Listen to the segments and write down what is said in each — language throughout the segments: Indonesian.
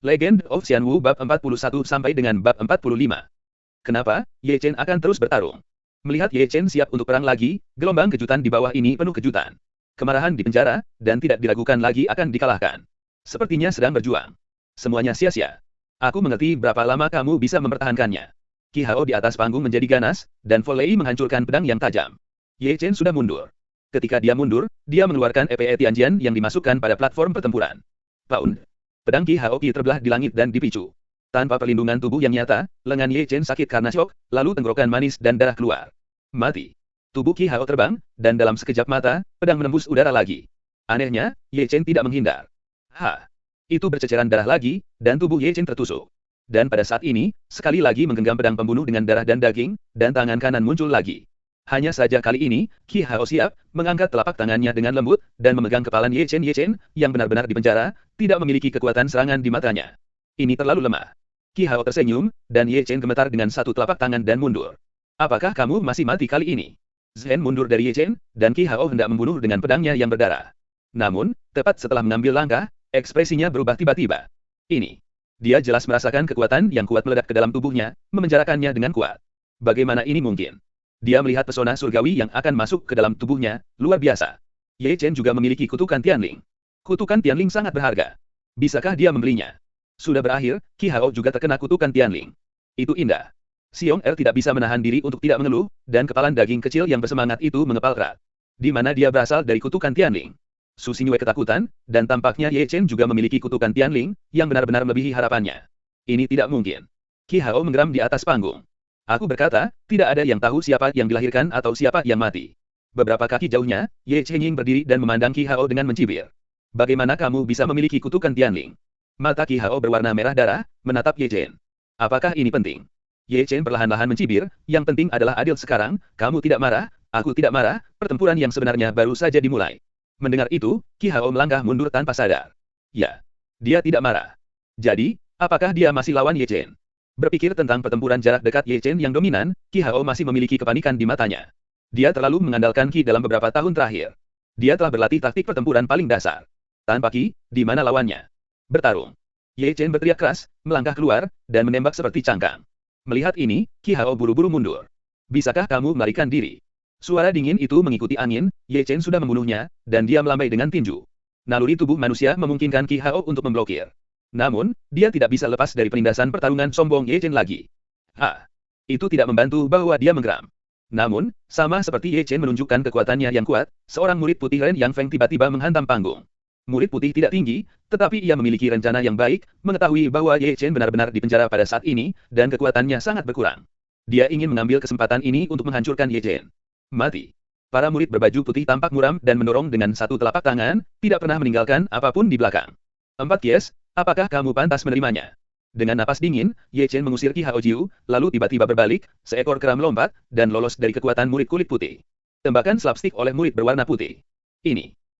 Legend of Xianwu bab 41 sampai dengan bab 45. Kenapa Ye Chen akan terus bertarung? Melihat Ye Chen siap untuk perang lagi, gelombang kejutan di bawah ini penuh kejutan. Kemarahan di penjara, dan tidak diragukan lagi akan dikalahkan. Sepertinya sedang berjuang. Semuanya sia-sia. Aku mengerti berapa lama kamu bisa mempertahankannya. Qi Hao di atas panggung menjadi ganas, dan volley menghancurkan pedang yang tajam. Ye Chen sudah mundur. Ketika dia mundur, dia mengeluarkan EPE Tianjian yang dimasukkan pada platform pertempuran. Pound. Pedang Qi Hao terbelah di langit dan dipicu. Tanpa perlindungan tubuh yang nyata, lengan Ye Chen sakit karena syok, lalu tenggorokan manis dan darah keluar. Mati. Tubuh Qi Hao terbang, dan dalam sekejap mata, pedang menembus udara lagi. Anehnya, Ye Chen tidak menghindar. Itu berceceran darah lagi, dan tubuh Ye Chen tertusuk. Dan pada saat ini, sekali lagi menggenggam pedang pembunuh dengan darah dan daging, dan tangan kanan muncul lagi. Hanya saja kali ini, Qi Hao siap, mengangkat telapak tangannya dengan lembut, dan memegang kepala Ye Chen, yang benar-benar di penjara, tidak memiliki kekuatan serangan di matanya. Ini terlalu lemah. Qi Hao tersenyum, dan Ye Chen gemetar dengan satu telapak tangan dan mundur. Apakah kamu masih mati kali ini? Zhen mundur dari Ye Chen, dan Qi Hao hendak membunuh dengan pedangnya yang berdarah. Namun, tepat setelah mengambil langkah, ekspresinya berubah tiba-tiba. Dia jelas merasakan kekuatan yang kuat meledak ke dalam tubuhnya, memenjarakannya dengan kuat. Bagaimana ini mungkin? Dia melihat pesona surgawi yang akan masuk ke dalam tubuhnya, luar biasa. Ye Chen juga memiliki kutukan Tianling. Kutukan Tianling sangat berharga. Bisakah dia membelinya? Sudah berakhir, Qi Hao juga terkena kutukan Tianling. Itu indah. Xiong Er tidak bisa menahan diri untuk tidak mengeluh, dan kepalan daging kecil yang bersemangat itu mengepal erat. Di mana dia berasal dari kutukan Tianling? Su Xingyue ketakutan, dan tampaknya Ye Chen juga memiliki kutukan Tianling, yang benar-benar melebihi harapannya. Ini tidak mungkin. Qi Hao menggeram di atas panggung. Aku berkata, tidak ada yang tahu siapa yang dilahirkan atau siapa yang mati. Beberapa kaki jauhnya, Ye Chen berdiri dan memandang Qi Hao dengan mencibir. Bagaimana kamu bisa memiliki kutukan Tianling? Mata Qi Hao berwarna merah darah, menatap Ye Chen. Apakah ini penting? Ye Chen perlahan-lahan mencibir, yang penting adalah adil sekarang, kamu tidak marah, aku tidak marah, pertempuran yang sebenarnya baru saja dimulai. Mendengar itu, Qi Hao melangkah mundur tanpa sadar. Ya, dia tidak marah. Jadi, apakah dia masih lawan Ye Chen? Berpikir tentang pertempuran jarak dekat Ye Chen yang dominan, Qi Hao masih memiliki kepanikan di matanya. Dia terlalu mengandalkan Qi dalam beberapa tahun terakhir. Dia telah berlatih taktik pertempuran paling dasar. Tanpa Qi, di mana lawannya? Bertarung. Ye Chen berteriak keras, melangkah keluar, dan menembak seperti cangkang. Melihat ini, Qi Hao buru-buru mundur. Bisakah kamu melarikan diri? Suara dingin itu mengikuti angin, Ye Chen sudah membunuhnya, dan dia melambai dengan tinju. Naluri tubuh manusia memungkinkan Qi Hao untuk memblokir. Namun, dia tidak bisa lepas dari penindasan pertarungan sombong Ye Chen lagi. Itu tidak membantu bahwa dia menggeram. Namun, sama seperti Ye Chen menunjukkan kekuatannya yang kuat, seorang murid putih Ren Yang Feng tiba-tiba menghantam panggung. Murid putih tidak tinggi, tetapi ia memiliki rencana yang baik, mengetahui bahwa Ye Chen benar-benar di penjara pada saat ini, dan kekuatannya sangat berkurang. Dia ingin mengambil kesempatan ini untuk menghancurkan Ye Chen. Mati. Para murid berbaju putih tampak muram dan mendorong dengan satu telapak tangan, tidak pernah meninggalkan apapun di belakang. 4 Kies, apakah kamu pantas menerimanya? Dengan napas dingin, Ye Chen mengusir Qi Hao Jiu, lalu tiba-tiba berbalik, seekor kera melompat, dan lolos dari kekuatan murid kulit putih. Tembakan slapstick oleh murid berwarna putih.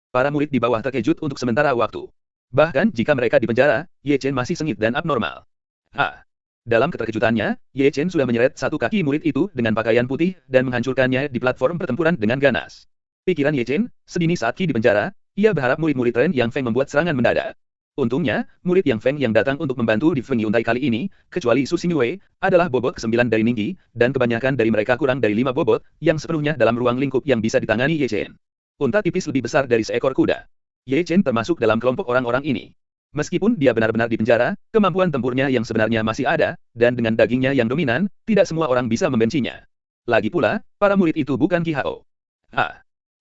Para murid di bawah terkejut untuk sementara waktu. Bahkan jika mereka di penjara, Ye Chen masih sengit dan abnormal. Dalam keterkejutannya, Ye Chen sudah menyeret satu kaki murid itu dengan pakaian putih, dan menghancurkannya di platform pertempuran dengan ganas. Pikiran Ye Chen, sedini saat Qi di penjara, ia berharap murid-murid Ren Yang Feng membuat serangan mendadak. Untungnya, murid Yang Feng yang datang untuk membantu di Feng Yuntai kali ini, kecuali Su Xingyue, adalah bobot ke-9 dari Ningqi, dan kebanyakan dari mereka kurang dari 5 bobot, yang sepenuhnya dalam ruang lingkup yang bisa ditangani Ye Chen. Unta tipis lebih besar dari seekor kuda. Ye Chen termasuk dalam kelompok orang-orang ini. Meskipun dia benar-benar di penjara, kemampuan tempurnya yang sebenarnya masih ada, dan dengan dagingnya yang dominan, tidak semua orang bisa membencinya. Lagi pula, para murid itu bukan Qi Hao.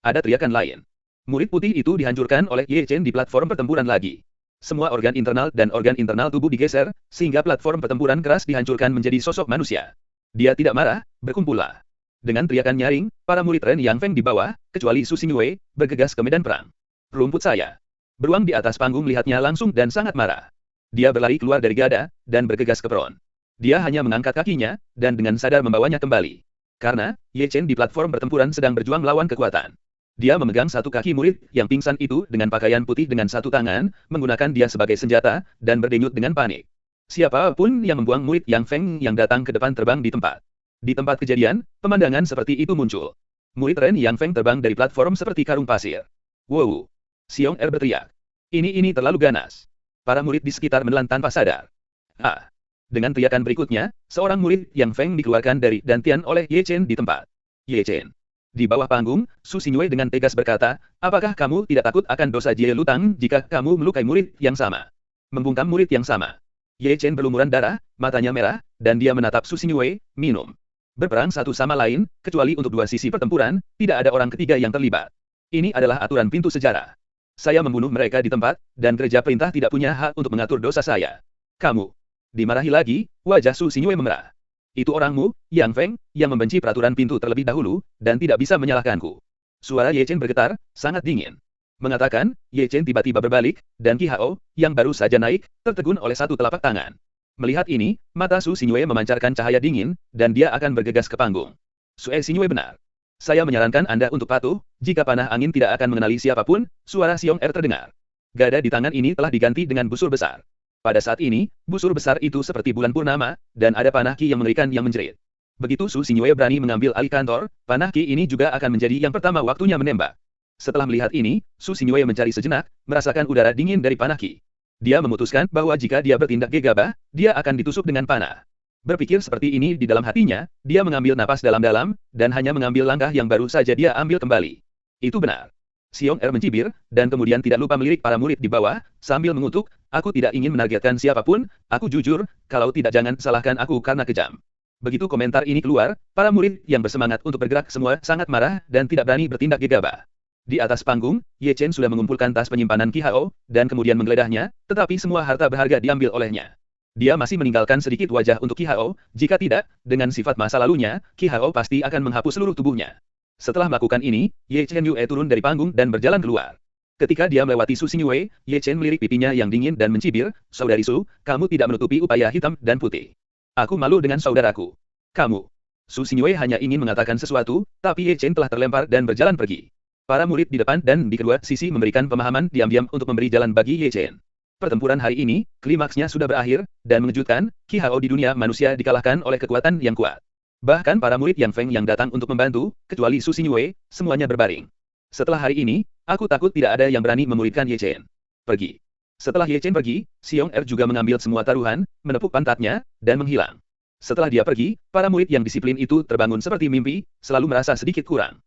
Ada teriakan lain. Murid putih itu dihancurkan oleh Ye Chen di platform pertempuran lagi. Semua organ internal dan organ internal tubuh digeser, sehingga platform pertempuran keras dihancurkan menjadi sosok manusia. Dia tidak marah, berkumpullah. Dengan teriakan nyaring, para murid Ren Yang Feng di bawah, kecuali Su Xingyue, bergegas ke medan perang. Rumput saya. Beruang di atas panggung melihatnya langsung dan sangat marah. Dia berlari keluar dari gada, dan bergegas ke peron. Dia hanya mengangkat kakinya, dan dengan sadar membawanya kembali. Karena, Ye Chen di platform pertempuran sedang berjuang melawan kekuatan. Dia memegang satu kaki murid yang pingsan itu dengan pakaian putih dengan satu tangan, menggunakan dia sebagai senjata, dan berdenyut dengan panik. Siapapun yang membuang murid Yang Feng yang datang ke depan terbang di tempat. Di tempat kejadian, pemandangan seperti itu muncul. Murid Ren Yang Feng terbang dari platform seperti karung pasir. Wow! Xiong Er berteriak. Ini terlalu ganas. Para murid di sekitar menelan tanpa sadar. Ah! Dengan teriakan berikutnya, seorang murid Yang Feng dikeluarkan dari dantian oleh Ye Chen di tempat. Ye Chen. Di bawah panggung, Su Xingyue dengan tegas berkata, apakah kamu tidak takut akan dosa Jie Lutang jika kamu melukai murid yang sama? Membungkam murid yang sama. Ye Chen berlumuran darah, matanya merah, dan dia menatap Su Xingyue, minum. Berperang satu sama lain, kecuali untuk dua sisi pertempuran, tidak ada orang ketiga yang terlibat. Ini adalah aturan pintu sejarah. Saya membunuh mereka di tempat, dan gereja perintah tidak punya hak untuk mengatur dosa saya. Kamu. Dimarahi lagi, wajah Su Xingyue memerah. Itu orangmu, Yang Feng, yang membenci peraturan pintu terlebih dahulu, dan tidak bisa menyalahkanku. Suara Ye Chen bergetar, sangat dingin. Mengatakan, Ye Chen tiba-tiba berbalik, dan Qi Hao, yang baru saja naik, tertegun oleh satu telapak tangan. Melihat ini, mata Su Xingyue memancarkan cahaya dingin, dan dia akan bergegas ke panggung. Su Xingyue benar. Saya menyarankan Anda untuk patuh, jika panah angin tidak akan mengenali siapapun, suara Xiong Er terdengar. Gada di tangan ini telah diganti dengan busur besar. Pada saat ini, busur besar itu seperti bulan purnama, dan ada panah Qi yang mengerikan yang menjerit. Begitu Su Xingyue berani mengambil alih kantor, panah Qi ini juga akan menjadi yang pertama waktunya menembak. Setelah melihat ini, Su Xingyue mencari sejenak, merasakan udara dingin dari panah Qi. Dia memutuskan bahwa jika dia bertindak gegabah, dia akan ditusuk dengan panah. Berpikir seperti ini di dalam hatinya, dia mengambil napas dalam-dalam, dan hanya mengambil langkah yang baru saja dia ambil kembali. Itu benar. Xiong Er mencibir, dan kemudian tidak lupa melirik para murid di bawah, sambil mengutuk, aku tidak ingin menargetkan siapapun, aku jujur, kalau tidak jangan salahkan aku karena kejam. Begitu komentar ini keluar, para murid yang bersemangat untuk bergerak semua sangat marah, dan tidak berani bertindak gegabah. Di atas panggung, Ye Chen sudah mengumpulkan tas penyimpanan Qi Hao, dan kemudian menggeledahnya, tetapi semua harta berharga diambil olehnya. Dia masih meninggalkan sedikit wajah untuk Qi Hao, jika tidak, dengan sifat masa lalunya, Qi Hao pasti akan menghapus seluruh tubuhnya. Setelah melakukan ini, Ye Chen Yue turun dari panggung dan berjalan keluar. Ketika dia melewati Su Xingyue, Ye Chen melirik pipinya yang dingin dan mencibir, saudari Su, kamu tidak menutupi upaya hitam dan putih. Aku malu dengan saudaraku. Kamu. Su Xingyue hanya ingin mengatakan sesuatu, tapi Ye Chen telah terlempar dan berjalan pergi. Para murid di depan dan di kedua sisi memberikan pemahaman diam-diam untuk memberi jalan bagi Ye Chen. Pertempuran hari ini, klimaksnya sudah berakhir, dan mengejutkan, Qi Hao di dunia manusia dikalahkan oleh kekuatan yang kuat. Bahkan para murid Yang Feng yang datang untuk membantu, kecuali Su Xingyue, semuanya berbaring. Setelah hari ini, aku takut tidak ada yang berani memuridkan Ye Chen. Pergi. Setelah Ye Chen pergi, Xiong Er juga mengambil semua taruhan, menepuk pantatnya, dan menghilang. Setelah dia pergi, para murid yang disiplin itu terbangun seperti mimpi, selalu merasa sedikit kurang.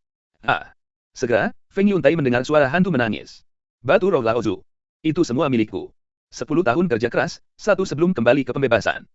Ah! Segera, Feng Yuntai mendengar suara hantu menangis. Batu roh Laozu. Itu semua milikku. 10 tahun kerja keras, satu sebelum kembali ke pembebasan.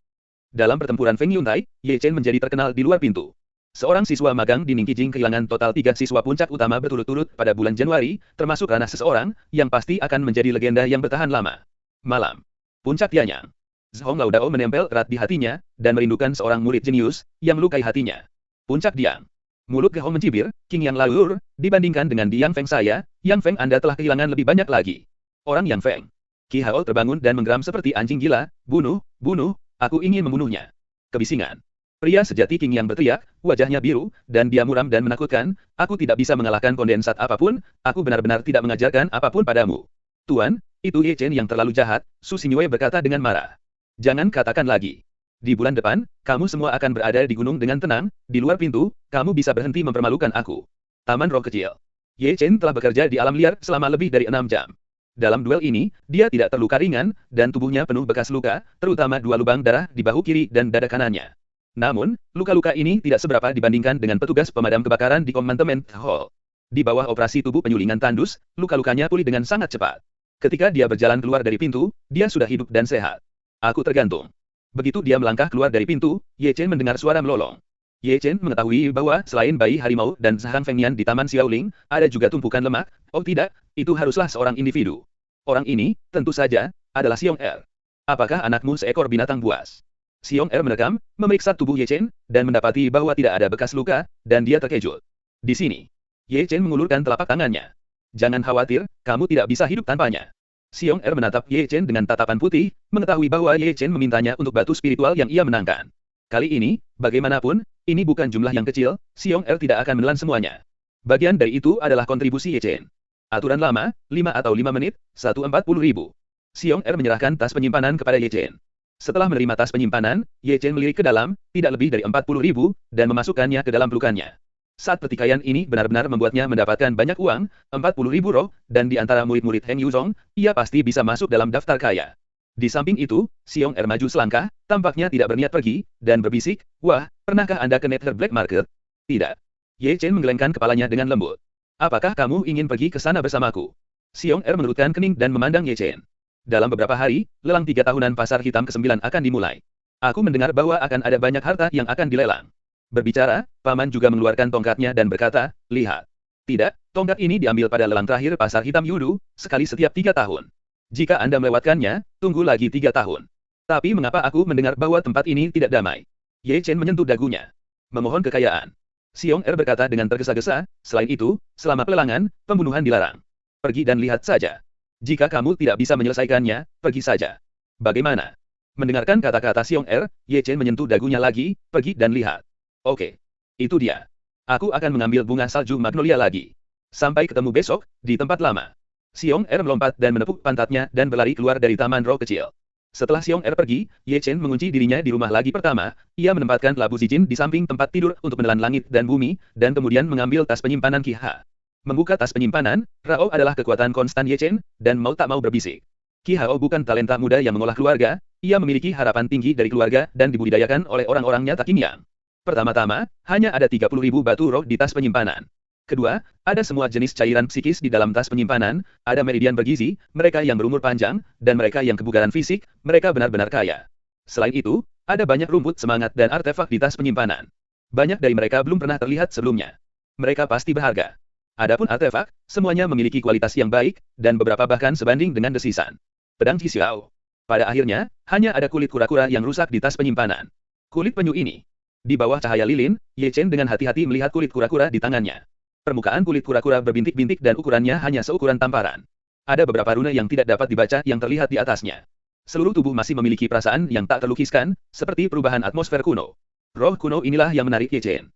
Dalam pertempuran Feng Yuntai, Ye Chen menjadi terkenal di luar pintu. Seorang siswa magang di Ningqijing kehilangan total 3 siswa puncak utama berturut-turut pada bulan Januari, termasuk ranah seseorang, yang pasti akan menjadi legenda yang bertahan lama. Malam. Puncak Tianyang. Zhong Laodao menempel erat di hatinya, dan merindukan seorang murid jenius, yang melukai hatinya. Puncak Diang. Mulut Ge Hong mencibir, King Yang Laur, dibandingkan dengan Yang Feng saya, Yang Feng Anda telah kehilangan lebih banyak lagi. Orang Yang Feng. Qi Hao terbangun dan menggeram seperti anjing gila, bunuh, bunuh, aku ingin membunuhnya. Kebisingan. Pria sejati King Yang berteriak, wajahnya biru, dan dia muram dan menakutkan, aku tidak bisa mengalahkan kondensat apapun, aku benar-benar tidak mengajarkan apapun padamu. Tuan, itu Ye Chen yang terlalu jahat, Su Xingyue berkata dengan marah. Jangan katakan lagi. Di bulan depan, kamu semua akan berada di gunung dengan tenang, di luar pintu, kamu bisa berhenti mempermalukan aku. Taman Roh Kecil. Ye Chen telah bekerja di alam liar selama lebih dari 6 jam. Dalam duel ini, dia tidak terluka ringan, dan tubuhnya penuh bekas luka, terutama 2 lubang darah di bahu kiri dan dada kanannya. Namun, luka-luka ini tidak seberapa dibandingkan dengan petugas pemadam kebakaran di Commandment Hall. Di bawah operasi tubuh penyulingan tandus, luka-lukanya pulih dengan sangat cepat. Ketika dia berjalan keluar dari pintu, dia sudah hidup dan sehat. Aku tergantung. Begitu dia melangkah keluar dari pintu, Ye Chen mendengar suara melolong. Ye Chen mengetahui bahwa selain bayi harimau dan Zhang Fengnian di Taman Xiaoling, ada juga tumpukan lemak. Oh tidak, itu haruslah seorang individu. Orang ini, tentu saja, adalah Xiong Er. Apakah anakmu seekor binatang buas? Xiong Er merekam, memeriksa tubuh Ye Chen, dan mendapati bahwa tidak ada bekas luka, dan dia terkejut. Di sini, Ye Chen mengulurkan telapak tangannya. Jangan khawatir, kamu tidak bisa hidup tanpanya. Xiong Er menatap Ye Chen dengan tatapan putih, mengetahui bahwa Ye Chen memintanya untuk batu spiritual yang ia menangkan. Kali ini, bagaimanapun, ini bukan jumlah yang kecil, Xiong Er tidak akan menelan semuanya. Bagian dari itu adalah kontribusi Ye Chen. Aturan lama, 5 atau 5 menit, 140.000. Xiong Er menyerahkan tas penyimpanan kepada Ye Chen. Setelah menerima tas penyimpanan, Ye Chen melirik ke dalam, tidak lebih dari 40.000, dan memasukkannya ke dalam pelukannya. Saat pertikaian ini benar-benar membuatnya mendapatkan banyak uang, 40.000 roh, dan di antara murid-murid Heng Yuzhong, ia pasti bisa masuk dalam daftar kaya. Di samping itu, Xiong Er maju selangkah, tampaknya tidak berniat pergi, dan berbisik, "Wah, pernahkah Anda ke Nether Black Market?" "Tidak." Ye Chen menggelengkan kepalanya dengan lembut. "Apakah kamu ingin pergi ke sana bersamaku?" Xiong Er mengerutkan kening dan memandang Ye Chen. "Dalam beberapa hari, lelang 3 tahunan pasar hitam ke-9 akan dimulai. Aku mendengar bahwa akan ada banyak harta yang akan dilelang." Berbicara, Paman juga mengeluarkan tongkatnya dan berkata, "Lihat. Tidak, tongkat ini diambil pada lelang terakhir pasar hitam Yudu, sekali setiap 3 tahun. Jika Anda melewatkannya, tunggu lagi 3 tahun. Tapi mengapa aku mendengar bahwa tempat ini tidak damai?" Ye Chen menyentuh dagunya. "Memohon kekayaan." Xiong Er berkata dengan tergesa-gesa, "Selain itu, selama pelelangan, pembunuhan dilarang. Pergi dan lihat saja. Jika kamu tidak bisa menyelesaikannya, pergi saja." "Bagaimana?" Mendengarkan kata-kata Xiong Er, Ye Chen menyentuh dagunya lagi, "Pergi dan lihat." "Oke. Itu dia. Aku akan mengambil bunga salju magnolia lagi. Sampai ketemu besok, di tempat lama." Xiong Er melompat dan menepuk pantatnya dan berlari keluar dari taman roh kecil. Setelah Xiong Er pergi, Ye Chen mengunci dirinya di rumah lagi pertama, ia menempatkan labu Zijin di samping tempat tidur untuk menelan langit dan bumi, dan kemudian mengambil tas penyimpanan Qi Ha. Membuka tas penyimpanan, Rao adalah kekuatan konstan Ye Chen, dan mau tak mau berbisik. Qi Hao bukan talenta muda yang mengolah keluarga, ia memiliki harapan tinggi dari keluarga dan dibudidayakan oleh orang-orangnya tak Yin Yang. Pertama-tama, hanya ada 30.000 batu roh di tas penyimpanan. Kedua, ada semua jenis cairan psikis di dalam tas penyimpanan, ada meridian bergizi, mereka yang berumur panjang, dan mereka yang kebugaran fisik, mereka benar-benar kaya. Selain itu, ada banyak rumput semangat dan artefak di tas penyimpanan. Banyak dari mereka belum pernah terlihat sebelumnya. Mereka pasti berharga. Adapun artefak, semuanya memiliki kualitas yang baik, dan beberapa bahkan sebanding dengan desisan. Pedang Qi Xiao. Pada akhirnya, hanya ada kulit kura-kura yang rusak di tas penyimpanan. Kulit penyu ini. Di bawah cahaya lilin, Ye Chen dengan hati-hati melihat kulit kura-kura di tangannya. Permukaan kulit kura-kura berbintik-bintik dan ukurannya hanya seukuran tamparan. Ada beberapa rune yang tidak dapat dibaca yang terlihat di atasnya. Seluruh tubuh masih memiliki perasaan yang tak terlukiskan, seperti perubahan atmosfer kuno. Roh kuno inilah yang menarik Ye Chen.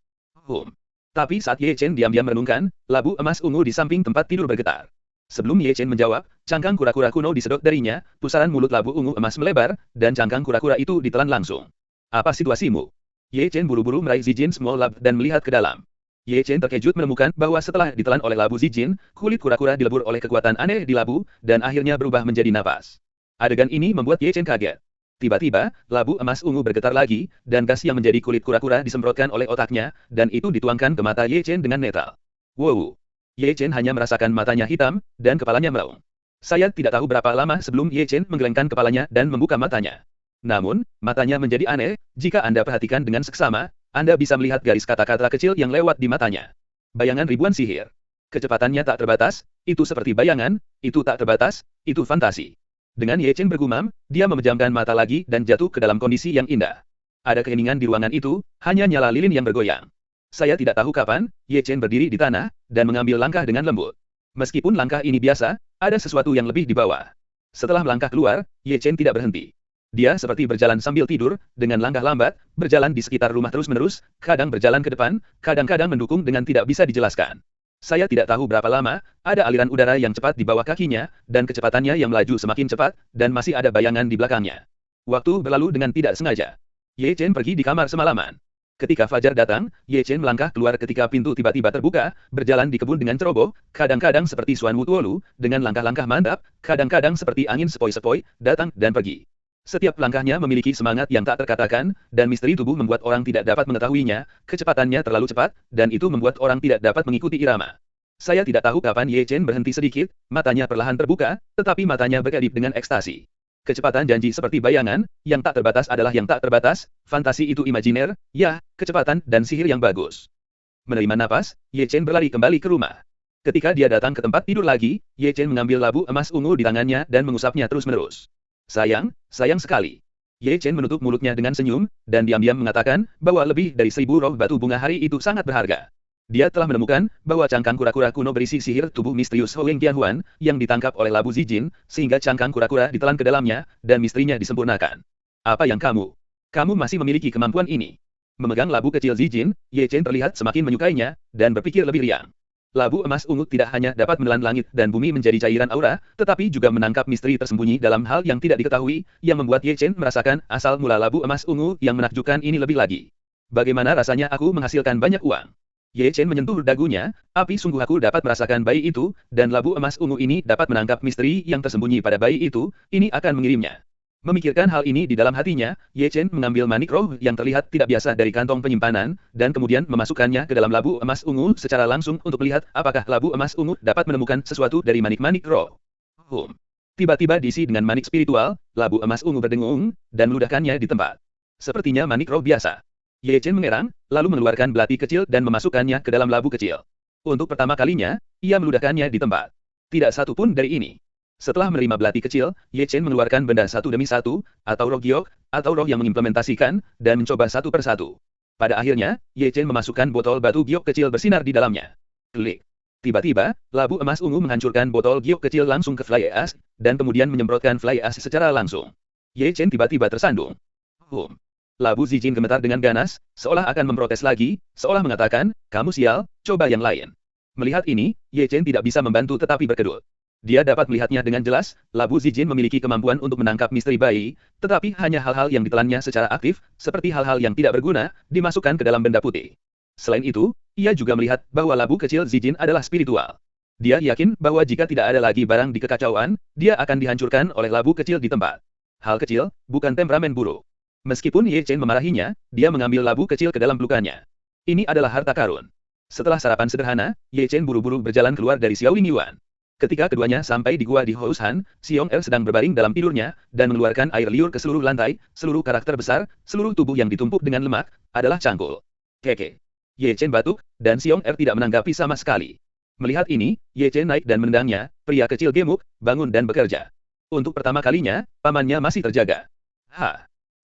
Tapi saat Ye Chen diam-diam merenungkan, labu emas ungu di samping tempat tidur bergetar. Sebelum Ye Chen menjawab, cangkang kura-kura kuno disedot darinya, pusaran mulut labu ungu emas melebar, dan cangkang kura-kura itu ditelan langsung. "Apa situasimu?" Ye Chen buru-buru meraih Zijin Small Lab dan melihat ke dalam. Ye Chen terkejut menemukan bahwa setelah ditelan oleh labu Zijin, kulit kura-kura dilebur oleh kekuatan aneh di labu, dan akhirnya berubah menjadi napas. Adegan ini membuat Ye Chen kaget. Tiba-tiba, labu emas ungu bergetar lagi, dan gas yang menjadi kulit kura-kura disemprotkan oleh otaknya, dan itu dituangkan ke mata Ye Chen dengan netral. Wow! Ye Chen hanya merasakan matanya hitam, dan kepalanya meraung. Saya tidak tahu berapa lama sebelum Ye Chen menggelengkan kepalanya dan membuka matanya. Namun, matanya menjadi aneh, jika Anda perhatikan dengan seksama, Anda bisa melihat garis kata-kata kecil yang lewat di matanya. Bayangan ribuan sihir. Kecepatannya tak terbatas, itu seperti bayangan, itu tak terbatas, itu fantasi. Dengan Ye Chen bergumam, dia memejamkan mata lagi dan jatuh ke dalam kondisi yang indah. Ada keheningan di ruangan itu, hanya nyala lilin yang bergoyang. Saya tidak tahu kapan, Ye Chen berdiri di tanah, dan mengambil langkah dengan lembut. Meskipun langkah ini biasa, ada sesuatu yang lebih di bawah. Setelah melangkah keluar, Ye Chen tidak berhenti. Dia seperti berjalan sambil tidur, dengan langkah lambat, berjalan di sekitar rumah terus-menerus, kadang berjalan ke depan, kadang-kadang mendukung dengan tidak bisa dijelaskan. Saya tidak tahu berapa lama, ada aliran udara yang cepat di bawah kakinya, dan kecepatannya yang melaju semakin cepat, dan masih ada bayangan di belakangnya. Waktu berlalu dengan tidak sengaja. Ye Chen pergi di kamar semalaman. Ketika fajar datang, Ye Chen melangkah keluar ketika pintu tiba-tiba terbuka, berjalan di kebun dengan ceroboh, kadang-kadang seperti Xuan Wutuolu, dengan langkah-langkah mantap, kadang-kadang seperti angin sepoi-sepoi, datang dan pergi. Setiap langkahnya memiliki semangat yang tak terkatakan, dan misteri tubuh membuat orang tidak dapat mengetahuinya, kecepatannya terlalu cepat, dan itu membuat orang tidak dapat mengikuti irama. Saya tidak tahu kapan Ye Chen berhenti sedikit, matanya perlahan terbuka, tetapi matanya berkedip dengan ekstasi. Kecepatan janji seperti bayangan, yang tak terbatas adalah yang tak terbatas, fantasi itu imajiner, ya, kecepatan dan sihir yang bagus. Menerima napas, Ye Chen berlari kembali ke rumah. Ketika dia datang ke tempat tidur lagi, Ye Chen mengambil labu emas ungu di tangannya dan mengusapnya terus-menerus. Sayang sekali. Ye Chen menutup mulutnya dengan senyum, dan diam-diam mengatakan bahwa lebih dari 1000 roh batu bunga hari itu sangat berharga. Dia telah menemukan bahwa cangkang kura-kura kuno berisi sihir tubuh misterius Hoeng Tianhuan, yang ditangkap oleh labu Zijin, sehingga cangkang kura-kura ditelan ke dalamnya, dan misterinya disempurnakan. Apa yang kamu? Kamu masih memiliki kemampuan ini. Memegang labu kecil Zijin, Ye Chen terlihat semakin menyukainya, dan berpikir lebih riang. Labu emas ungu tidak hanya dapat menelan langit dan bumi menjadi cairan aura, tetapi juga menangkap misteri tersembunyi dalam hal yang tidak diketahui, yang membuat Ye Chen merasakan asal mula labu emas ungu yang menakjubkan ini lebih lagi. Bagaimana rasanya aku menghasilkan banyak uang? Ye Chen menyentuh dagunya, api sungguh aku dapat merasakan bayi itu, dan labu emas ungu ini dapat menangkap misteri yang tersembunyi pada bayi itu, ini akan mengirimnya. Memikirkan hal ini di dalam hatinya, Ye Chen mengambil manik roh yang terlihat tidak biasa dari kantong penyimpanan, dan kemudian memasukkannya ke dalam labu emas ungu secara langsung untuk melihat apakah labu emas ungu dapat menemukan sesuatu dari manik-manik roh. Tiba-tiba diisi dengan manik spiritual, labu emas ungu berdengung, dan meludahkannya di tempat. Sepertinya manik roh biasa. Ye Chen mengerang, lalu mengeluarkan belati kecil dan memasukkannya ke dalam labu kecil. Untuk pertama kalinya, ia meludahkannya di tempat. Tidak satu pun dari ini. Setelah menerima belati kecil, Ye Chen mengeluarkan benda satu demi satu, atau roh giok, atau roh yang mengimplementasikan, dan mencoba satu persatu. Pada akhirnya, Ye Chen memasukkan botol batu giok kecil bersinar di dalamnya. Klik. Tiba-tiba, labu emas ungu menghancurkan botol giok kecil langsung ke Fly Ash, dan kemudian menyemprotkan Fly Ash secara langsung. Ye Chen tiba-tiba tersandung. Labu Zijin gemetar dengan ganas, seolah akan memprotes lagi, seolah mengatakan, kamu sial, coba yang lain. Melihat ini, Ye Chen tidak bisa membantu tetapi berkedut. Dia dapat melihatnya dengan jelas, labu Zijin memiliki kemampuan untuk menangkap misteri bayi, tetapi hanya hal-hal yang ditelannya secara aktif, seperti hal-hal yang tidak berguna, dimasukkan ke dalam benda putih. Selain itu, ia juga melihat bahwa labu kecil Zijin adalah spiritual. Dia yakin bahwa jika tidak ada lagi barang di kekacauan, dia akan dihancurkan oleh labu kecil di tempat. Hal kecil, bukan temperamen buruk. Meskipun Ye Chen memarahinya, dia mengambil labu kecil ke dalam pelukannya. Ini adalah harta karun. Setelah sarapan sederhana, Ye Chen buru-buru berjalan keluar dari Xiaoling Yuan. Ketika keduanya sampai di gua di Houshan, Xiong Er sedang berbaring dalam tidurnya, dan mengeluarkan air liur ke seluruh lantai, seluruh karakter besar, seluruh tubuh yang ditumpuk dengan lemak, adalah cangkul. Keke. Ye Chen batuk, dan Xiong Er tidak menanggapi sama sekali. Melihat ini, Ye Chen naik dan menendangnya, pria kecil gemuk, bangun dan bekerja. Untuk pertama kalinya, pamannya masih terjaga.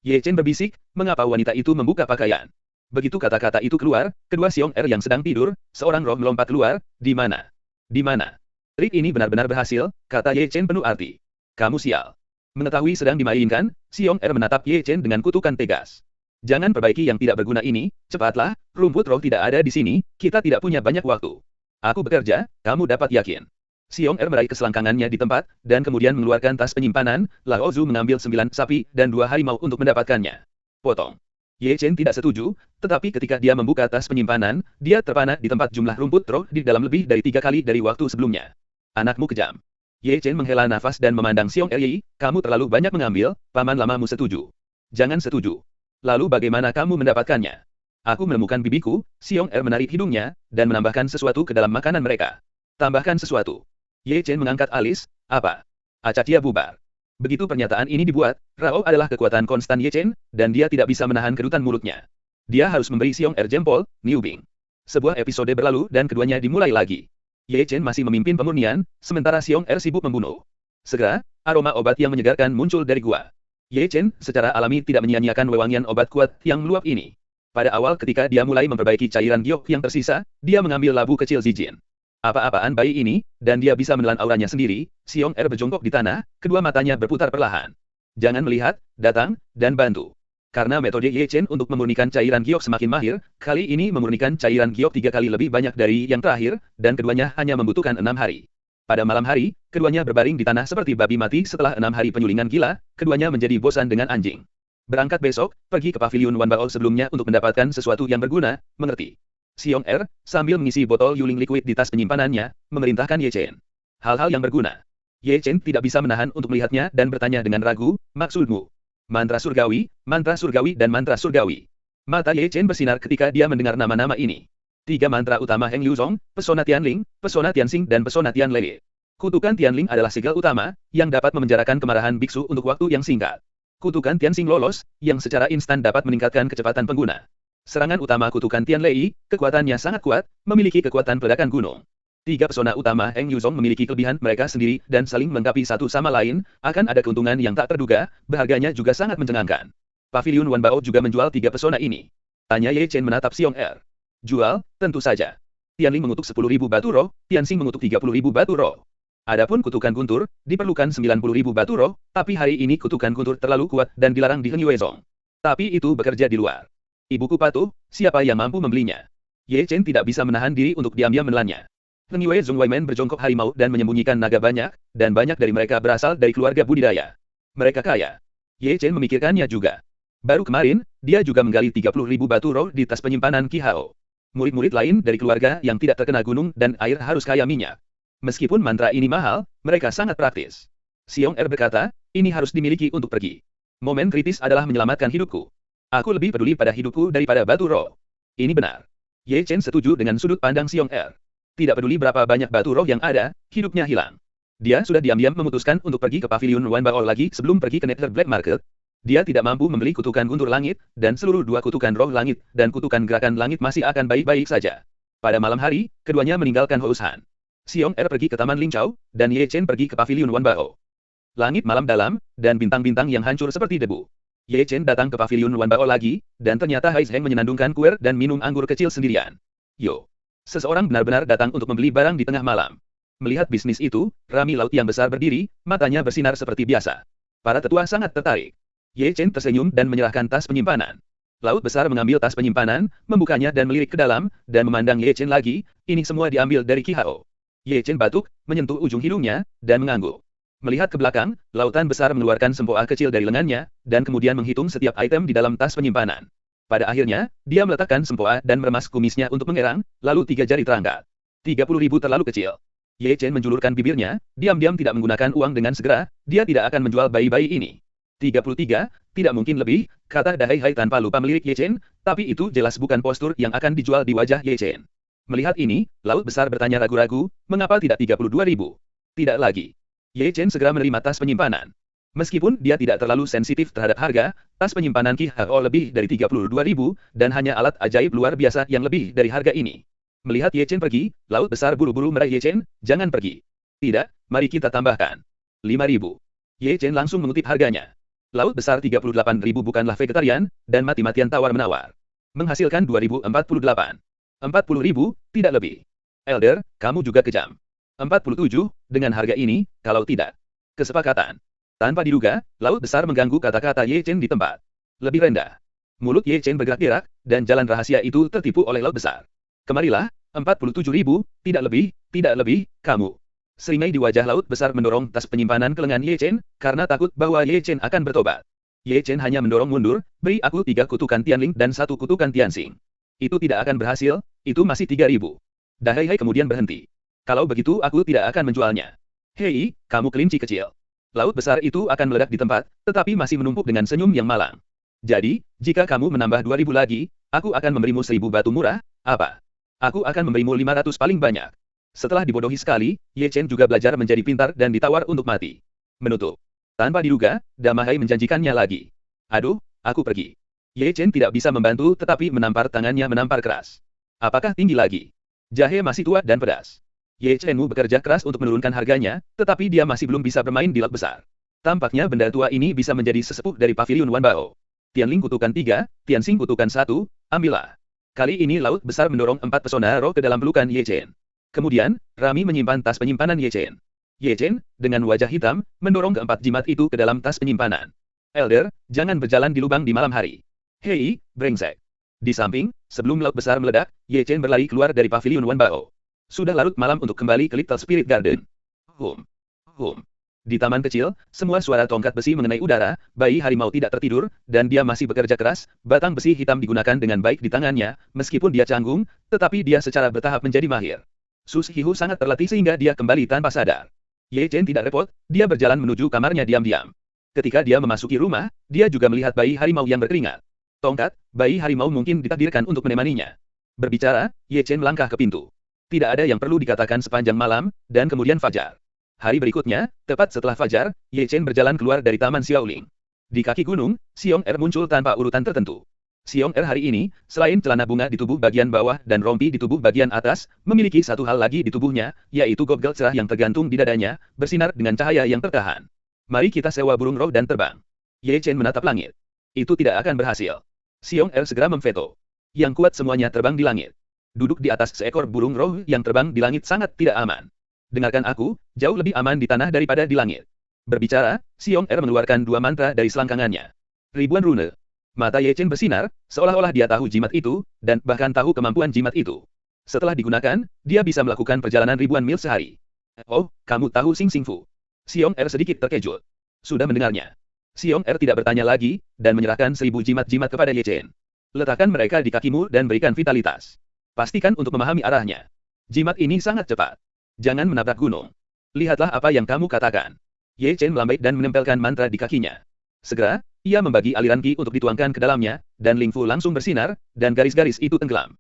Ye Chen berbisik, mengapa wanita itu membuka pakaian? Begitu kata-kata itu keluar, kedua Xiong Er yang sedang tidur, seorang roh melompat keluar, di mana? Di mana? Trik ini benar-benar berhasil, kata Ye Chen penuh arti. Kamu sial. Mengetahui sedang dimainkan, Xiong Er menatap Ye Chen dengan kutukan tegas. Jangan perbaiki yang tidak berguna ini, cepatlah, rumput roh tidak ada di sini, kita tidak punya banyak waktu. Aku bekerja, kamu dapat yakin. Xiong Er meraih keselangkangannya di tempat, dan kemudian mengeluarkan tas penyimpanan, Lao Zu mengambil 9 sapi dan 2 harimau untuk mendapatkannya. Potong. Ye Chen tidak setuju, tetapi ketika dia membuka tas penyimpanan, dia terpana di tempat jumlah rumput roh di dalam lebih dari 3 kali dari waktu sebelumnya. Anakmu kejam. Ye Chen menghela nafas dan memandang Xiong Er. Kamu terlalu banyak mengambil, paman lamamu setuju. Jangan setuju. Lalu bagaimana kamu mendapatkannya? Aku menemukan bibiku, Xiong Er menarik hidungnya, dan menambahkan sesuatu ke dalam makanan mereka. Tambahkan sesuatu. Ye Chen mengangkat alis, apa? Acacia bubar. Begitu pernyataan ini dibuat, Rao adalah kekuatan konstan Ye Chen, dan dia tidak bisa menahan kerutan mulutnya. Dia harus memberi Xiong Er jempol, Niu Bing. Sebuah episode berlalu dan keduanya dimulai lagi. Ye Chen masih memimpin pemurnian, sementara Xiong Er sibuk membunuh. Segera, aroma obat yang menyegarkan muncul dari gua. Ye Chen secara alami tidak menyia-nyiakan wewangian obat kuat yang meluap ini. Pada awal ketika dia mulai memperbaiki cairan giok yang tersisa, dia mengambil labu kecil Zijin. Apa-apaan bayi ini, dan dia bisa menelan auranya sendiri. Xiong Er berjongkok di tanah, kedua matanya berputar perlahan. Jangan melihat, datang, dan bantu. Karena metode Ye Chen untuk memurnikan cairan giok semakin mahir, kali ini memurnikan cairan giok 3 kali lebih banyak dari yang terakhir, dan keduanya hanya membutuhkan 6 hari. Pada malam hari, keduanya berbaring di tanah seperti babi mati setelah 6 hari penyulingan gila, keduanya menjadi bosan dengan anjing. Berangkat besok, pergi ke pavilion Wan Bao sebelumnya untuk mendapatkan sesuatu yang berguna, mengerti? Xiong Er, sambil mengisi botol Yuling liquid di tas penyimpanannya, memerintahkan Ye Chen. Hal-hal yang berguna. Ye Chen tidak bisa menahan untuk melihatnya dan bertanya dengan ragu, maksudmu? Mantra surgawi, dan mantra surgawi. Mata Ye Chen bersinar ketika dia mendengar nama-nama ini. 3 mantra utama Heng Liuzong, pesona Tianling, pesona Tianxing dan pesona Tianlei. Kutukan Tianling adalah segel utama, yang dapat memenjarakan kemarahan biksu untuk waktu yang singkat. Kutukan Tianxing lolos, yang secara instan dapat meningkatkan kecepatan pengguna. Serangan utama kutukan Tianlei, kekuatannya sangat kuat, memiliki kekuatan peledakan gunung. 3 pesona utama Heng Liuzong memiliki kelebihan mereka sendiri dan saling melengkapi satu sama lain, akan ada keuntungan yang tak terduga, harganya juga sangat mencengangkan. Pavilion Wan Bao juga menjual 3 pesona ini. Tanya Ye Chen menatap Xiong Er. Jual, tentu saja. Tianling mengutuk 10.000 batu roh, Tianxing mengutuk 30.000 batu roh. Adapun kutukan guntur, diperlukan 90.000 batu roh, tapi hari ini kutukan guntur terlalu kuat dan dilarang di Heng Yuezong. Tapi itu bekerja di luar. Ibuku patuh, siapa yang mampu membelinya? Ye Chen tidak bisa menahan diri untuk diam-diam menelannya. Heng Yuezong Waimen berjongkok harimau dan menyembunyikan naga banyak, dan banyak dari mereka berasal dari keluarga budidaya. Mereka kaya. Ye Chen memikirkannya juga. Baru kemarin, dia juga menggali 30.000 batu roh di tas penyimpanan Qi Hao. Murid-murid lain dari keluarga yang tidak terkena gunung dan air harus kaya minyak. Meskipun mantra ini mahal, mereka sangat praktis. Xiong Er berkata, ini harus dimiliki untuk pergi. Momen kritis adalah menyelamatkan hidupku. Aku lebih peduli pada hidupku daripada batu roh. Ini benar. Ye Chen setuju dengan sudut pandang Xiong Er. Tidak peduli berapa banyak batu roh yang ada, hidupnya hilang. Dia sudah diam-diam memutuskan untuk pergi ke pavilion Wan Bao lagi sebelum pergi ke Nether Black Market. Dia tidak mampu membeli kutukan guntur langit, dan seluruh dua kutukan roh langit, dan kutukan gerakan langit masih akan baik-baik saja. Pada malam hari, keduanya meninggalkan Houshan. Xiong Er pergi ke Taman Lingchao, dan Ye Chen pergi ke pavilion Wan Bao. Langit malam dalam, dan bintang-bintang yang hancur seperti debu. Ye Chen datang ke pavilion Wan Bao lagi, dan ternyata Hai Zheng menyenandungkan kuer dan minum anggur kecil sendirian. Yo! Seseorang benar-benar datang untuk membeli barang di tengah malam. Melihat bisnis itu, Rami Laut yang besar berdiri, matanya bersinar seperti biasa. Para tetua sangat tertarik. Ye Chen tersenyum dan menyerahkan tas penyimpanan. Laut besar mengambil tas penyimpanan, membukanya dan melirik ke dalam, dan memandang Ye Chen lagi, ini semua diambil dari Qi Hao. Ye Chen batuk, menyentuh ujung hidungnya, dan mengangguk. Melihat ke belakang, lautan besar mengeluarkan sempoa kecil dari lengannya, dan kemudian menghitung setiap item di dalam tas penyimpanan. Pada akhirnya, dia meletakkan sempoa dan meremas kumisnya untuk mengerang, lalu 3 jari terangkat. 30.000 terlalu kecil. Ye Chen menjulurkan bibirnya, diam-diam tidak menggunakan uang dengan segera, dia tidak akan menjual bayi-bayi ini. 33, tidak mungkin lebih, kata Dahai Hai tanpa lupa melirik Ye Chen, tapi itu jelas bukan postur yang akan dijual di wajah Ye Chen. Melihat ini, Laut Besar bertanya ragu-ragu, mengapa tidak 32.000? Tidak lagi. Ye Chen segera menerima tas penyimpanan. Meskipun dia tidak terlalu sensitif terhadap harga, tas penyimpanan Qi Hao lebih dari 32.000, dan hanya alat ajaib luar biasa yang lebih dari harga ini. Melihat Ye Chen pergi, Laut Besar buru-buru meraih Ye Chen, jangan pergi. Tidak, mari kita tambahkan. 5.000. Ye Chen langsung mengutip harganya. Laut Besar 38.000 bukanlah vegetarian, dan mati-matian tawar-menawar. Menghasilkan 2.048. 40.000, tidak lebih. Elder, kamu juga kejam. 47, dengan harga ini, kalau tidak. Kesepakatan. Tanpa diduga, Laut Besar mengganggu kata-kata Ye Chen di tempat. Lebih rendah. Mulut Ye Chen bergerak-gerak, dan jalan rahasia itu tertipu oleh Laut Besar. Kemarilah, 47.000, tidak lebih, kamu. Seringai di wajah Laut Besar mendorong tas penyimpanan ke lengan Ye Chen, karena takut bahwa Ye Chen akan bertobat. Ye Chen hanya mendorong mundur, beri aku 3 kutukan Tianling dan 1 kutukan Tianxing. Itu tidak akan berhasil, itu masih 3.000. Dahai Hai kemudian berhenti. Kalau begitu aku tidak akan menjualnya. Hei, kamu kelinci kecil. Laut Besar itu akan meledak di tempat, tetapi masih menumpuk dengan senyum yang malang. Jadi, jika kamu menambah 2.000 lagi, aku akan memberimu 1.000 batu murah, apa? Aku akan memberimu 500 paling banyak. Setelah dibodohi sekali, Ye Chen juga belajar menjadi pintar dan ditawar untuk mati. Menutup. Tanpa diduga, Damahai menjanjikannya lagi. Aduh, aku pergi. Ye Chen tidak bisa membantu tetapi menampar tangannya menampar keras. Apakah tinggi lagi? Jahe masih tua dan pedas. Ye Chen bekerja keras untuk menurunkan harganya, tetapi dia masih belum bisa bermain di Laut Besar. Tampaknya benda tua ini bisa menjadi sesepuh dari pavilion Wan Bao. Tianling kutukan 3, Tianxing kutukan 1, ambillah. Kali ini Laut Besar mendorong 4 pesona roh ke dalam pelukan Ye Chen. Kemudian, Rami menyimpan tas penyimpanan Ye Chen. Ye Chen, dengan wajah hitam, mendorong keempat jimat itu ke dalam tas penyimpanan. Elder, jangan berjalan di lubang di malam hari. Hei, brengsek. Di samping, sebelum Laut Besar meledak, Ye Chen berlari keluar dari pavilion Wan Bao. Sudah larut malam untuk kembali ke Little Spirit Garden. Hum. Di taman kecil, semua suara tongkat besi mengenai udara, bayi harimau tidak tertidur, dan dia masih bekerja keras, batang besi hitam digunakan dengan baik di tangannya, meskipun dia canggung, tetapi dia secara bertahap menjadi mahir. Sus Hihu sangat terlatih sehingga dia kembali tanpa sadar. Ye Chen tidak repot, dia berjalan menuju kamarnya diam-diam. Ketika dia memasuki rumah, dia juga melihat bayi harimau yang berkeringat. Tongkat, bayi harimau mungkin ditakdirkan untuk menemaninya. Berbicara, Ye Chen melangkah ke pintu. Tidak ada yang perlu dikatakan sepanjang malam, dan kemudian fajar. Hari berikutnya, tepat setelah fajar, Ye Chen berjalan keluar dari Taman Xiaoling. Di kaki gunung, Xiong Er muncul tanpa urutan tertentu. Xiong Er hari ini, selain celana bunga di tubuh bagian bawah dan rompi di tubuh bagian atas, memiliki satu hal lagi di tubuhnya, yaitu gogel cerah yang tergantung di dadanya, bersinar dengan cahaya yang tertahan. Mari kita sewa burung roh dan terbang. Ye Chen menatap langit. Itu tidak akan berhasil. Xiong Er segera memveto. Yang kuat semuanya terbang di langit. Duduk di atas seekor burung roh yang terbang di langit sangat tidak aman. Dengarkan aku, jauh lebih aman di tanah daripada di langit. Berbicara, Xiong Er mengeluarkan 2 mantra dari selangkangannya. Ribuan rune. Mata Ye Chen bersinar, seolah-olah dia tahu jimat itu, dan bahkan tahu kemampuan jimat itu. Setelah digunakan, dia bisa melakukan perjalanan ribuan mil sehari. Oh, kamu tahu Xing Xing Fu. Xiong Er sedikit terkejut. Sudah mendengarnya. Xiong Er tidak bertanya lagi, dan menyerahkan 1000 jimat-jimat kepada Ye Chen. Letakkan mereka di kakimu dan berikan vitalitas. Pastikan untuk memahami arahnya. Jimat ini sangat cepat. Jangan menabrak gunung. Lihatlah apa yang kamu katakan. Ye Chen melambai dan menempelkan mantra di kakinya. Segera, ia membagi aliran Qi untuk dituangkan ke dalamnya, dan Ling Fu langsung bersinar, dan garis-garis itu tenggelam.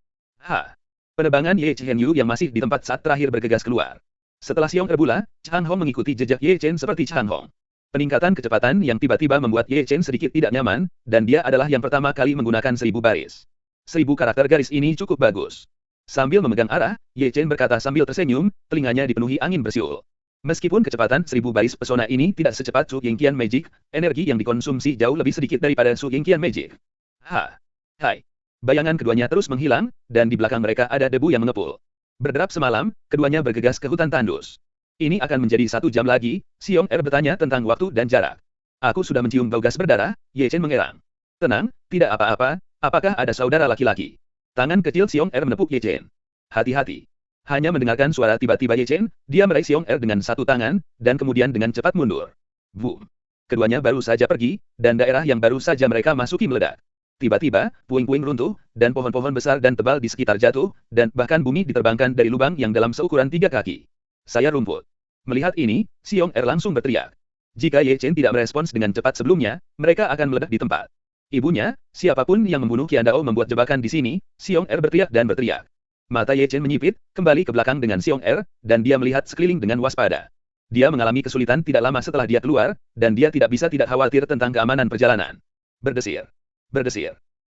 Penerbangan Ye Chen Yu yang masih di tempat saat terakhir bergegas keluar. Setelah Xiong Er pula, Chang Hong mengikuti jejak Ye Chen seperti Chang Hong. Peningkatan kecepatan yang tiba-tiba membuat Ye Chen sedikit tidak nyaman, dan dia adalah yang pertama kali menggunakan 1000 baris. 1000 karakter garis ini cukup bagus. Sambil memegang arah, Ye Chen berkata sambil tersenyum, telinganya dipenuhi angin bersiul. Meskipun kecepatan 1000 baris pesona ini tidak secepat Su Yingqian Magic, energi yang dikonsumsi jauh lebih sedikit daripada Su Yingqian Magic. Hai. Bayangan keduanya terus menghilang, dan di belakang mereka ada debu yang mengepul. Berderap semalam, keduanya bergegas ke hutan tandus. Ini akan menjadi 1 jam lagi, Xiong Er bertanya tentang waktu dan jarak. Aku sudah mencium bau gas berdarah, Ye Chen mengerang. Tenang, tidak apa-apa, apakah ada saudara laki-laki? Tangan kecil Xiong Er menepuk Ye Chen. Hati-hati. Hanya mendengarkan suara tiba-tiba Ye Chen, dia meraih Xiong Er dengan satu tangan, dan kemudian dengan cepat mundur. Boom. Keduanya baru saja pergi, dan daerah yang baru saja mereka masuki meledak. Tiba-tiba, puing-puing runtuh, dan pohon-pohon besar dan tebal di sekitar jatuh, dan bahkan bumi diterbangkan dari lubang yang dalam seukuran 3 kaki. Saya rumput. Melihat ini, Xiong Er langsung berteriak. Jika Ye Chen tidak merespons dengan cepat sebelumnya, mereka akan meledak di tempat. Ibunya, siapapun yang membunuh Qian Dao membuat jebakan di sini, Xiong Er berteriak dan berteriak. Mata Ye Chen menyipit, kembali ke belakang dengan Xiong Er, dan dia melihat sekeliling dengan waspada. Dia mengalami kesulitan tidak lama setelah dia keluar, dan dia tidak bisa tidak khawatir tentang keamanan perjalanan. Berdesir.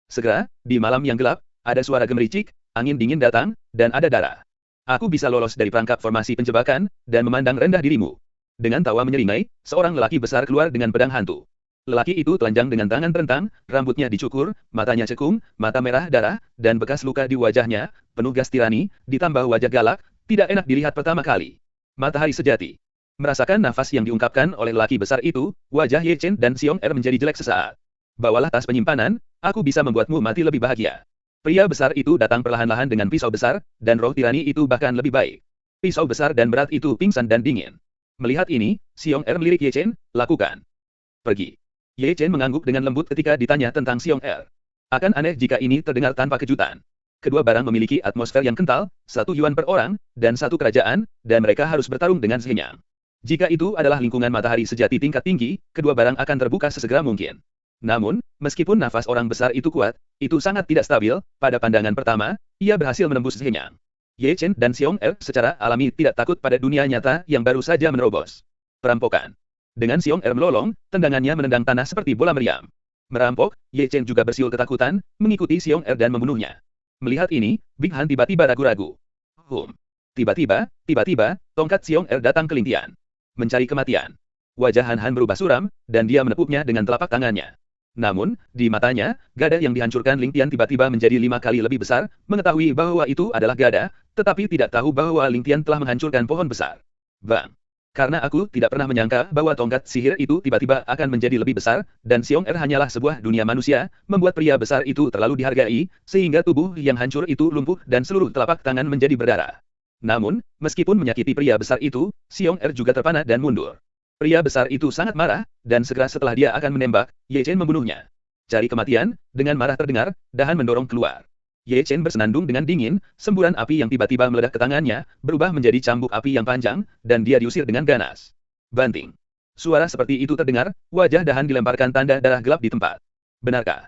Segera, di malam yang gelap, ada suara gemericik, angin dingin datang, dan ada darah. Aku bisa lolos dari perangkap formasi penjebakan, dan memandang rendah dirimu. Dengan tawa menyeringai, seorang lelaki besar keluar dengan pedang hantu. Lelaki itu telanjang dengan tangan terentang, rambutnya dicukur, matanya cekung, mata merah darah, dan bekas luka di wajahnya, penuh gas tirani, ditambah wajah galak, tidak enak dilihat pertama kali. Matahari sejati. Merasakan nafas yang diungkapkan oleh lelaki besar itu, wajah Ye Chen dan Xiong Er menjadi jelek sesaat. Bawalah tas penyimpanan, aku bisa membuatmu mati lebih bahagia. Pria besar itu datang perlahan-lahan dengan pisau besar, dan roh tirani itu bahkan lebih baik. Pisau besar dan berat itu pingsan dan dingin. Melihat ini, Xiong Er melirik Ye Chen, lakukan. Pergi. Ye Chen mengangguk dengan lembut ketika ditanya tentang Xiong Er. Akan aneh jika ini terdengar tanpa kejutan. Kedua barang memiliki atmosfer yang kental, 1 yuan per orang, dan 1 kerajaan, dan mereka harus bertarung dengan senyap. Jika itu adalah lingkungan matahari sejati tingkat tinggi, kedua barang akan terbuka sesegera mungkin. Namun, meskipun nafas orang besar itu kuat, itu sangat tidak stabil, pada pandangan pertama, ia berhasil menembus senyap. Ye Chen dan Xiong Er secara alami tidak takut pada dunia nyata yang baru saja menerobos. Perampokan. Dengan Xiong Er melolong, tendangannya menendang tanah seperti bola meriam. Merampok, Ye Chen juga bersiul ketakutan, mengikuti Xiong Er dan membunuhnya. Melihat ini, Big Han tiba-tiba ragu-ragu. Tiba-tiba, tongkat Xiong Er datang kelintian. Mencari kematian. Wajah Han Han berubah suram, dan dia menepuknya dengan telapak tangannya. Namun, di matanya, gada yang dihancurkan Ling Tian tiba-tiba menjadi 5 kali lebih besar, mengetahui bahwa itu adalah gada, tetapi tidak tahu bahwa Ling Tian telah menghancurkan pohon besar. Bang! Karena aku tidak pernah menyangka bahwa tongkat sihir itu tiba-tiba akan menjadi lebih besar, dan Xiong Er hanyalah sebuah dunia manusia, membuat pria besar itu terlalu dihargai, sehingga tubuh yang hancur itu lumpuh dan seluruh telapak tangan menjadi berdarah. Namun, meskipun menyakiti pria besar itu, Xiong Er juga terpana dan mundur. Pria besar itu sangat marah, dan segera setelah dia akan menembak, Ye Chen membunuhnya. Cari kematian, dengan marah terdengar, dahan mendorong keluar. Ye Chen bersenandung dengan dingin, semburan api yang tiba-tiba meledak ke tangannya, berubah menjadi cambuk api yang panjang, dan dia diusir dengan ganas. Banting. Suara seperti itu terdengar, wajah dahan dilemparkan tanda darah gelap di tempat. Benarkah?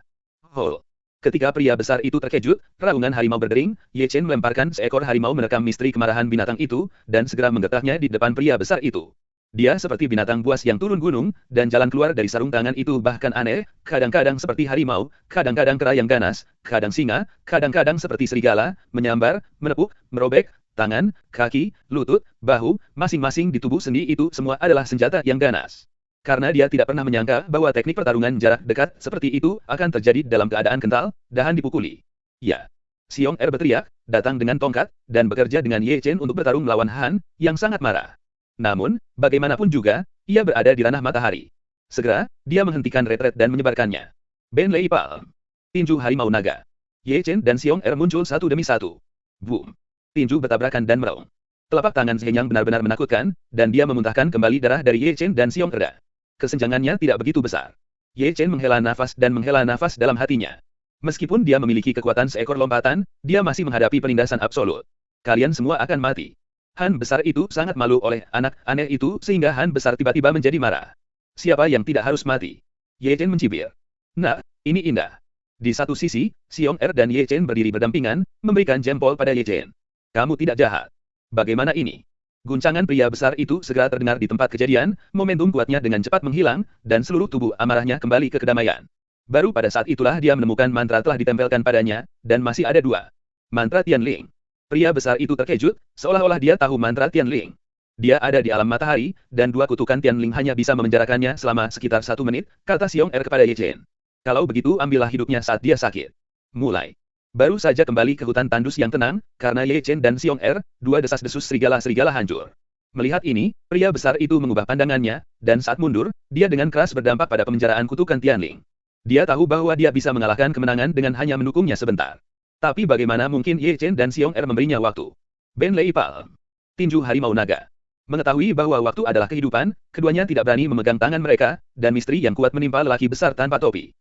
Ketika pria besar itu terkejut, raungan harimau berdering, Ye Chen melemparkan seekor harimau merekam misteri kemarahan binatang itu, dan segera menggetaknya di depan pria besar itu. Dia seperti binatang buas yang turun gunung, dan jalan keluar dari sarung tangan itu bahkan aneh, kadang-kadang seperti harimau, kadang-kadang kera yang ganas, kadang singa, kadang-kadang seperti serigala, menyambar, menepuk, merobek, tangan, kaki, lutut, bahu, masing-masing di tubuh sendi itu semua adalah senjata yang ganas. Karena dia tidak pernah menyangka bahwa teknik pertarungan jarak dekat seperti itu akan terjadi dalam keadaan kental, dahan dipukuli. Ya. Xiong Er berteriak, datang dengan tongkat, dan bekerja dengan Ye Chen untuk bertarung melawan Han, yang sangat marah. Namun, bagaimanapun juga, ia berada di ranah matahari. Segera, dia menghentikan retret dan menyebarkannya. Ben Lei Palm. Tinju harimau naga. Ye Chen dan Xiong Er muncul satu demi satu. Boom. Tinju bertabrakan dan meraung. Telapak tangan Zhenyang benar-benar menakutkan, dan dia memuntahkan kembali darah dari Ye Chen dan Xiong Er. Kesenjangannya tidak begitu besar. Ye Chen menghela nafas dan menghela nafas dalam hatinya. Meskipun dia memiliki kekuatan seekor lompatan, dia masih menghadapi penindasan absolut. Kalian semua akan mati. Han besar itu sangat malu oleh anak aneh itu sehingga Han besar tiba-tiba menjadi marah. Siapa yang tidak harus mati? Ye Chen mencibir. Nah, ini indah. Di satu sisi, Xiong Er dan Ye Chen berdiri berdampingan, memberikan jempol pada Ye Chen. Kamu tidak jahat. Bagaimana ini? Guncangan pria besar itu segera terdengar di tempat kejadian, momentum kuatnya dengan cepat menghilang, dan seluruh tubuh amarahnya kembali ke kedamaian. Baru pada saat itulah dia menemukan mantra telah ditempelkan padanya, dan masih ada dua. Mantra Tianling. Pria besar itu terkejut, seolah-olah dia tahu mantra Tianling. Dia ada di alam matahari, dan dua kutukan Tianling hanya bisa memenjarakannya selama sekitar 1 menit, kata Xiong Er kepada Ye Chen. Kalau begitu ambillah hidupnya saat dia sakit. Mulai. Baru saja kembali ke hutan tandus yang tenang, karena Ye Chen dan Xiong Er, dua desas-desus serigala-serigala hancur. Melihat ini, pria besar itu mengubah pandangannya, dan saat mundur, dia dengan keras berdampak pada pemenjaraan kutukan Tianling. Dia tahu bahwa dia bisa mengalahkan kemenangan dengan hanya mendukungnya sebentar. Tapi bagaimana mungkin Ye Chen dan Xiong Er memberinya waktu? Ben Lei Palm. Tinju Harimau Naga. Mengetahui bahwa waktu adalah kehidupan, keduanya tidak berani memegang tangan mereka, dan misteri yang kuat menimpa lelaki besar tanpa topi.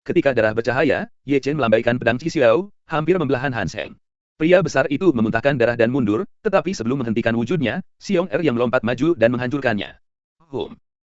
Ketika darah bercahaya, Ye Chen melambaikan pedang Qi Xiao, hampir membelahan Han Sheng. Pria besar itu memuntahkan darah dan mundur, tetapi sebelum menghentikan wujudnya, Xiong Er yang melompat maju dan menghancurkannya.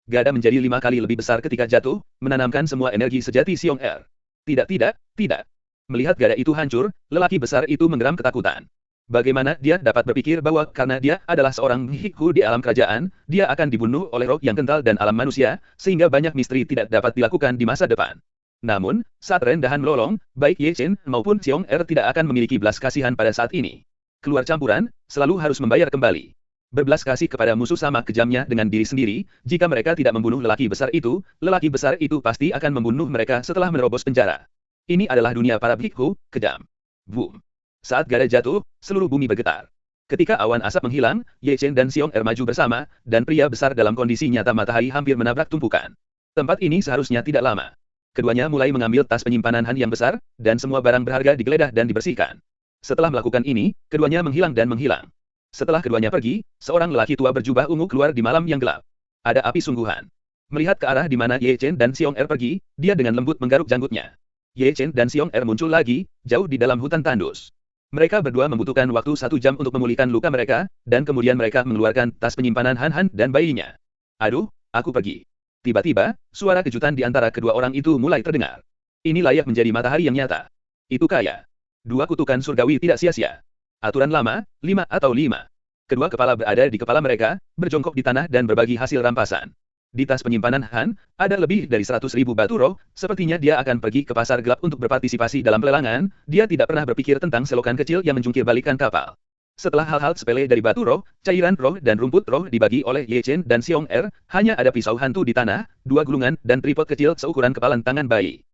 Gada menjadi 5 kali lebih besar ketika jatuh, menanamkan semua energi sejati Xiong Er. Tidak. Melihat gada itu hancur, lelaki besar itu menggeram ketakutan. Bagaimana dia dapat berpikir bahwa karena dia adalah seorang Hikhu di alam kerajaan, dia akan dibunuh oleh roh yang kental dan alam manusia, sehingga banyak misteri tidak dapat dilakukan di masa depan. Namun, saat rendahan melolong, baik Ye Chen maupun Xiong Er tidak akan memiliki belas kasihan pada saat ini. Keluar campuran, selalu harus membayar kembali. Berbelas kasih kepada musuh sama kejamnya dengan diri sendiri, jika mereka tidak membunuh lelaki besar itu pasti akan membunuh mereka setelah menerobos penjara. Ini adalah dunia para bhikkhu, kejam. Boom. Saat gada jatuh, seluruh bumi bergetar. Ketika awan asap menghilang, Ye Chen dan Xiong Er maju bersama, dan pria besar dalam kondisi nyata matahari hampir menabrak tumpukan. Tempat ini seharusnya tidak lama. Keduanya mulai mengambil tas penyimpanan Han yang besar, dan semua barang berharga digeledah dan dibersihkan. Setelah melakukan ini, keduanya menghilang dan menghilang. Setelah keduanya pergi, seorang lelaki tua berjubah ungu keluar di malam yang gelap. Ada api sungguhan. Melihat ke arah di mana Ye Chen dan Xiong Er pergi, dia dengan lembut menggaruk janggutnya. Ye Chen dan Xiong Er muncul lagi, jauh di dalam hutan tandus. Mereka berdua membutuhkan waktu 1 jam untuk memulihkan luka mereka, dan kemudian mereka mengeluarkan tas penyimpanan Han dan bayinya. Aduh, aku pergi. Tiba-tiba, suara kejutan di antara kedua orang itu mulai terdengar. Ini layak menjadi matahari yang nyata. Itu kaya. 2 kutukan surgawi tidak sia-sia. Aturan lama, 5 atau 5. Kedua kepala berada di kepala mereka, berjongkok di tanah dan berbagi hasil rampasan. Di tas penyimpanan Han, ada lebih dari 100.000 batu roh, sepertinya dia akan pergi ke pasar gelap untuk berpartisipasi dalam pelelangan, dia tidak pernah berpikir tentang selokan kecil yang menjungkir balikan kapal. Setelah hal-hal sepele dari batu roh, cairan roh dan rumput roh dibagi oleh Ye Chen dan Xiong Er, hanya ada pisau hantu di tanah, 2 gulungan, dan tripod kecil seukuran kepalan tangan bayi.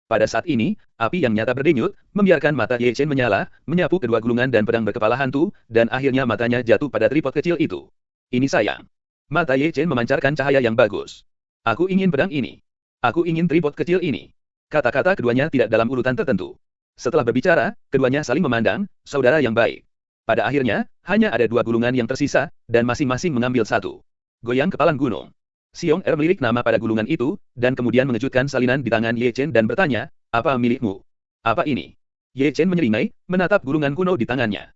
Pada saat ini, api yang nyata berdenyut, membiarkan mata Ye Chen menyala, menyapu kedua gulungan dan pedang berkepala hantu, dan akhirnya matanya jatuh pada tripod kecil itu. Ini sayang. Mata Ye Chen memancarkan cahaya yang bagus. Aku ingin pedang ini. Aku ingin tripod kecil ini. Kata-kata keduanya tidak dalam urutan tertentu. Setelah berbicara, keduanya saling memandang, saudara yang baik. Pada akhirnya, hanya ada 2 gulungan yang tersisa, dan masing-masing mengambil 1. Goyang kepalan gunung. Xiong Er melirik nama pada gulungan itu, dan kemudian mengejutkan salinan di tangan Ye Chen dan bertanya, apa milikmu? Apa ini? Ye Chen menyeringai, menatap gulungan kuno di tangannya.